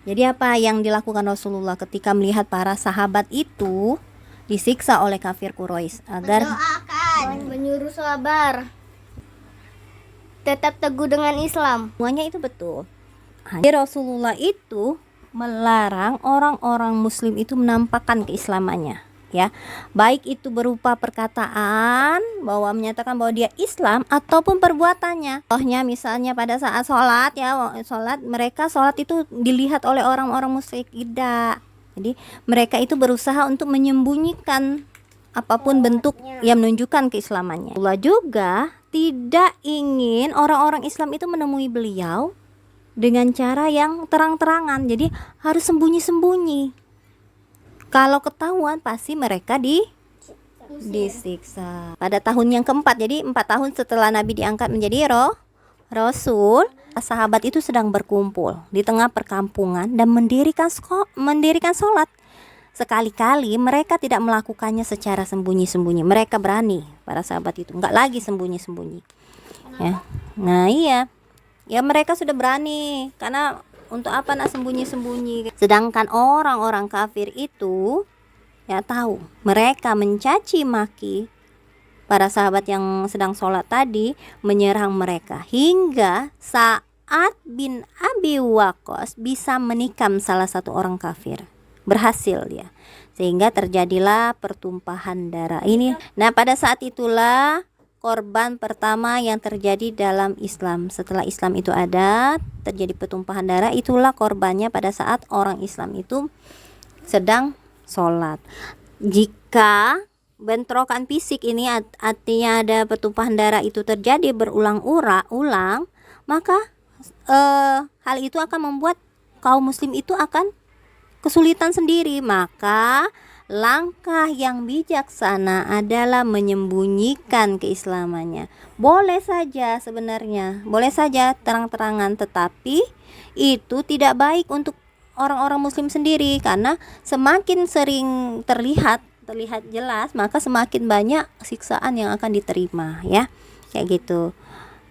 Jadi apa yang dilakukan Rasulullah ketika melihat para sahabat itu disiksa oleh kafir Quraisy agar mendoakan, menyuruh sabar, tetap teguh dengan Islam. semuanya itu betul. Jadi Rasulullah itu melarang orang-orang muslim itu menampakkan keislamannya, ya. Baik itu berupa perkataan bahwa menyatakan bahwa dia Islam ataupun perbuatannya. Contohnya misalnya pada saat sholat, ya, mereka sholat itu dilihat oleh orang-orang musyrik, tidak. Jadi mereka itu berusaha untuk menyembunyikan apapun bentuk yang menunjukkan keislamannya. Allah juga tidak ingin orang-orang Islam itu menemui beliau dengan cara yang terang-terangan. Jadi harus sembunyi-sembunyi. Kalau ketahuan pasti mereka disiksa. Pada tahun yang keempat, jadi 4 tahun setelah Nabi diangkat menjadi Rasul, sahabat itu sedang berkumpul di tengah perkampungan dan mendirikan sholat. Sekali-kali mereka tidak melakukannya secara sembunyi-sembunyi. Mereka berani, para sahabat itu nggak lagi sembunyi-sembunyi, ya. Nah iya, ya mereka sudah berani, karena untuk apa nak sembunyi-sembunyi. Sedangkan orang-orang kafir itu ya tahu, mereka mencaci maki para sahabat yang sedang sholat tadi, menyerang mereka hingga Sa'ad bin Abi Waqqas bisa menikam salah satu orang kafir. Berhasil dia, sehingga terjadilah pertumpahan darah ini. Nah pada saat itulah korban pertama yang terjadi dalam Islam. Setelah Islam itu ada, terjadi pertumpahan darah, itulah korbannya pada saat orang Islam itu sedang sholat. Jika bentrokan fisik ini artinya ada pertumpahan darah itu terjadi berulang-ulang, maka hal itu akan membuat kaum muslim itu akan kesulitan sendiri. Maka langkah yang bijaksana adalah menyembunyikan keislamannya. Boleh saja sebenarnya, boleh saja terang-terangan, tetapi itu tidak baik untuk orang-orang muslim sendiri, karena semakin sering terlihat jelas, maka semakin banyak siksaan yang akan diterima, ya. Kayak gitu.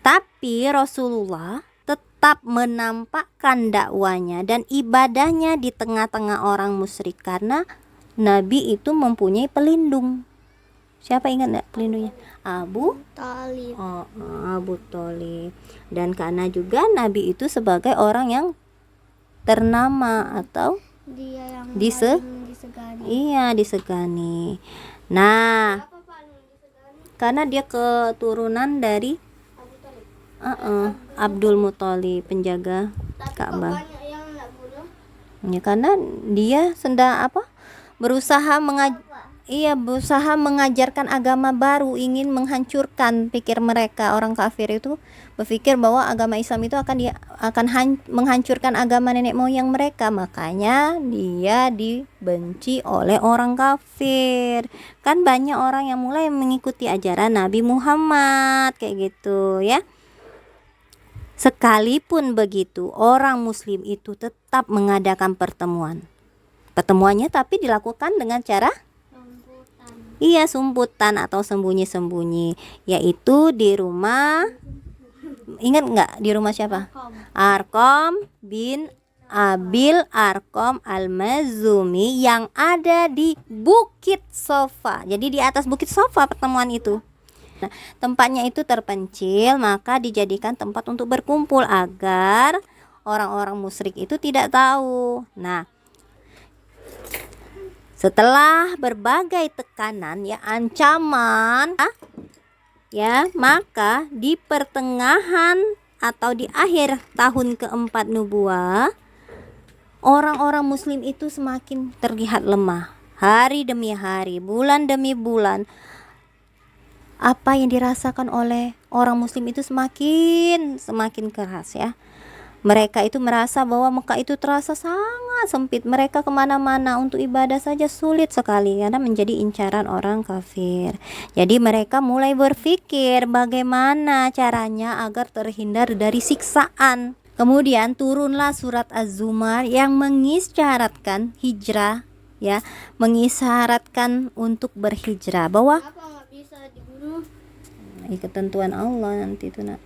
Tapi Rasulullah tetap menampakkan dakwanya dan ibadahnya di tengah-tengah orang musyrik, karena Nabi itu mempunyai pelindung. Siapa ingat enggak pelindungnya? Abu Talib. Abu Thalib. Dan karena juga Nabi itu sebagai orang yang ternama atau Dia yang disegani. Iya, disegani. Nah, karena dia keturunan dari Abdul Muthalib, penjaga Ka'bah. Ya, karena dia sedang berusaha mengajarkan agama baru, ingin menghancurkan pikir mereka. Orang kafir itu berpikir bahwa agama Islam itu akan menghancurkan agama nenek moyang mereka. Makanya dia dibenci oleh orang kafir. Kan banyak orang yang mulai mengikuti ajaran Nabi Muhammad kayak gitu, ya. Sekalipun begitu, orang muslim itu tetap mengadakan pertemuannya, tapi dilakukan dengan cara sumputan atau sembunyi-sembunyi, yaitu di rumah. Ingat nggak di rumah siapa? Arqam bin Abil Arqam Al-Mazumi yang ada di Bukit Sofa. Jadi di atas Bukit Sofa pertemuan itu. Nah, tempatnya itu terpencil, maka dijadikan tempat untuk berkumpul agar orang-orang musyrik itu tidak tahu. Nah, setelah berbagai tekanan, ya, ancaman, ya, maka di pertengahan atau di akhir tahun keempat nubuah, orang-orang muslim itu semakin terlihat lemah. Hari demi hari, bulan demi bulan, apa yang dirasakan oleh orang muslim itu semakin keras, ya. Mereka itu merasa bahwa Mekah itu terasa sangat sempit. Mereka kemana-mana untuk ibadah saja sulit sekali karena menjadi incaran orang kafir. Jadi mereka mulai berpikir bagaimana caranya agar terhindar dari siksaan. Kemudian turunlah surat Az-Zumar yang mengisyaratkan hijrah, ya, mengisyaratkan untuk berhijrah, bahwa Kenapa nggak bisa dibunuh? ketentuan Allah nanti itu nak.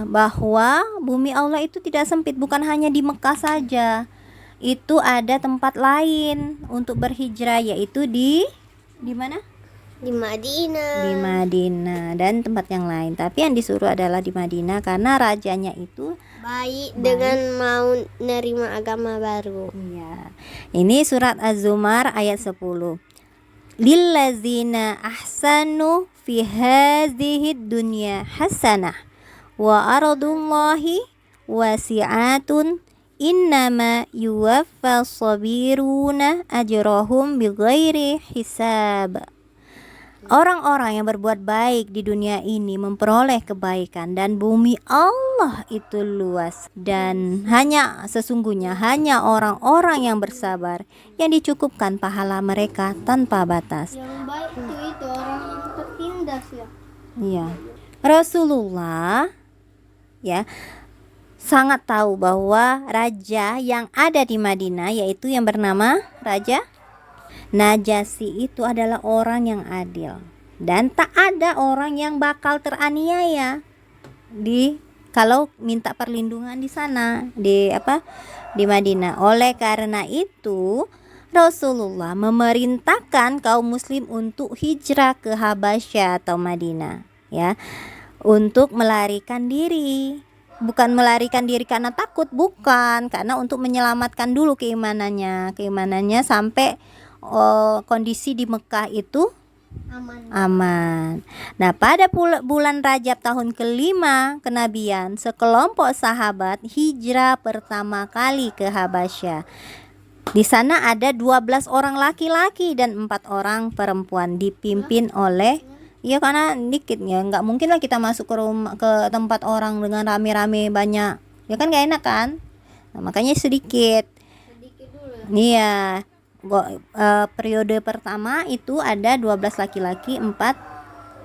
bahwa bumi Allah itu tidak sempit, bukan hanya di Mekah saja. Itu ada tempat lain untuk berhijrah, yaitu di mana? Di Madinah. Di Madinah dan tempat yang lain. Tapi yang disuruh adalah di Madinah karena rajanya itu Baik dengan mau nerima agama baru. iya. Ini surat Az-Zumar ayat 10. Lillazina ahsanu fi hadhid dunya hasanah wa aradullahi wasi'atun innama yuwaffas sabiruna ajrahum bighairi hisab. Orang-orang yang berbuat baik di dunia ini memperoleh kebaikan, dan bumi Allah itu luas, dan sesungguhnya hanya orang-orang yang bersabar yang dicukupkan pahala mereka tanpa batas. Yang baik itu orang yang tertindas ya. Iya. Rasulullah ya sangat tahu bahwa raja yang ada di Madinah, yaitu yang bernama Raja Najasyi, itu adalah orang yang adil, dan tak ada orang yang bakal teraniaya kalau minta perlindungan di sana di Madinah. Oleh karena itu Rasulullah memerintahkan kaum muslim untuk hijrah ke Habasyah atau Madinah ya, untuk melarikan diri. Bukan melarikan diri karena takut, bukan, karena untuk menyelamatkan dulu keimanannya sampai kondisi di Mekah itu aman. Nah, pada bulan Rajab tahun kelima kenabian, sekelompok sahabat hijrah pertama kali ke Habasyah. Di sana ada 12 orang laki-laki dan 4 orang perempuan, dipimpin oleh karena dikit ya, nggak mungkin lah kita masuk ke tempat orang dengan rame-rame banyak, ya kan gak enak kan. Nah, makanya sedikit dulu. Iya. Periode pertama itu ada 12 laki-laki, 4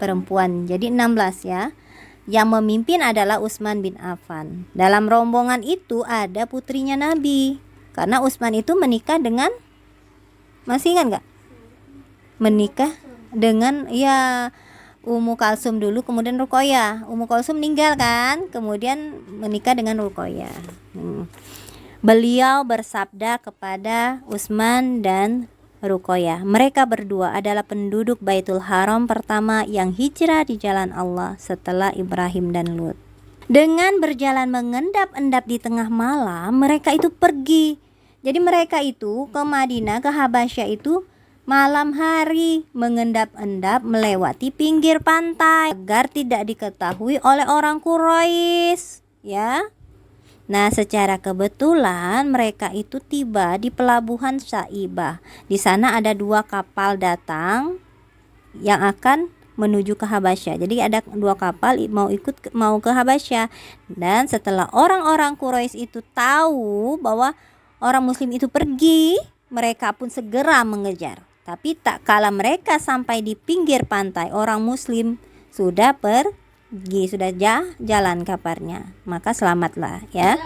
perempuan, jadi 16 ya. Yang memimpin adalah Utsman bin Affan. Dalam rombongan itu ada putrinya Nabi, karena Utsman itu menikah dengan, masih ingat gak? Menikah dengan Ummu Kalsum dulu, kemudian Ruqayyah. Ummu Kalsum meninggal kan, kemudian menikah dengan Ruqayyah. Beliau bersabda kepada Utsman dan Ruqayyah, mereka berdua adalah penduduk Baitul Haram pertama yang hijrah di jalan Allah setelah Ibrahim dan Lut. Dengan berjalan mengendap-endap di tengah malam, mereka itu pergi. Jadi mereka itu ke Madinah, ke Habasyah itu malam hari, mengendap-endap melewati pinggir pantai agar tidak diketahui oleh orang Quraisy ya. Nah, secara kebetulan mereka itu tiba di pelabuhan Sa'ibah. Di sana ada 2 kapal datang yang akan menuju ke Habasyah. Jadi ada 2 kapal mau ke Habasyah. Dan setelah orang-orang Quraisy itu tahu bahwa orang muslim itu pergi, mereka pun segera mengejar. Tapi tak kala mereka sampai di pinggir pantai, orang muslim sudah sudah jalan kaparnya, maka selamatlah ya.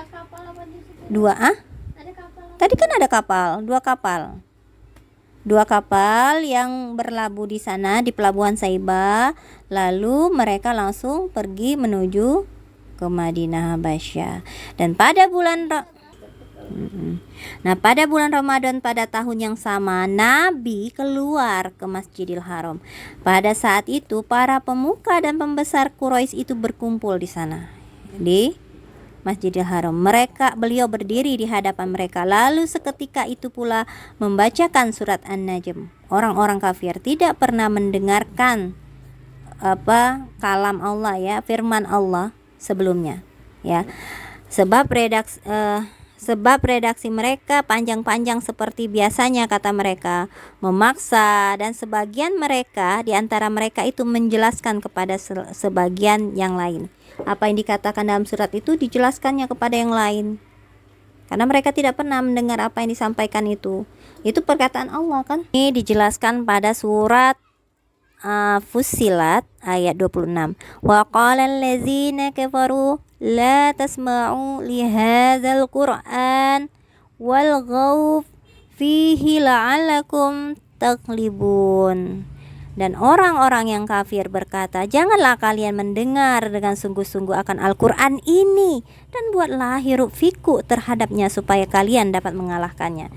Tadi kan ada kapal, 2 kapal. 2 kapal yang berlabuh di sana di pelabuhan Saibah, lalu mereka langsung pergi menuju ke Madinah Habasyah. Dan pada bulan pada bulan Ramadan pada tahun yang sama, Nabi keluar ke Masjidil Haram. Pada saat itu para pemuka dan pembesar Quraisy itu berkumpul di sana di Masjidil Haram. Beliau berdiri di hadapan mereka, lalu seketika itu pula membacakan surat An-Najm. Orang-orang kafir tidak pernah mendengarkan kalam Allah ya, firman Allah sebelumnya ya. Sebab redaksi mereka panjang-panjang seperti biasanya, kata mereka, memaksa, dan sebagian mereka di antara mereka itu menjelaskan kepada sebagian yang lain. Apa yang dikatakan dalam surat itu dijelaskannya kepada yang lain, karena mereka tidak pernah mendengar apa yang disampaikan itu. Itu perkataan Allah kan. Ini dijelaskan pada surat Fussilat ayat 26. Wa qala allazina kafaru la tasma'u li hadzal qur'an walghaw fihi la'allakum taghlibun. Dan orang-orang yang kafir berkata, "Janganlah kalian mendengar dengan sungguh-sungguh akan Al-Quran ini, dan buatlah hiruk pikuk terhadapnya supaya kalian dapat mengalahkannya."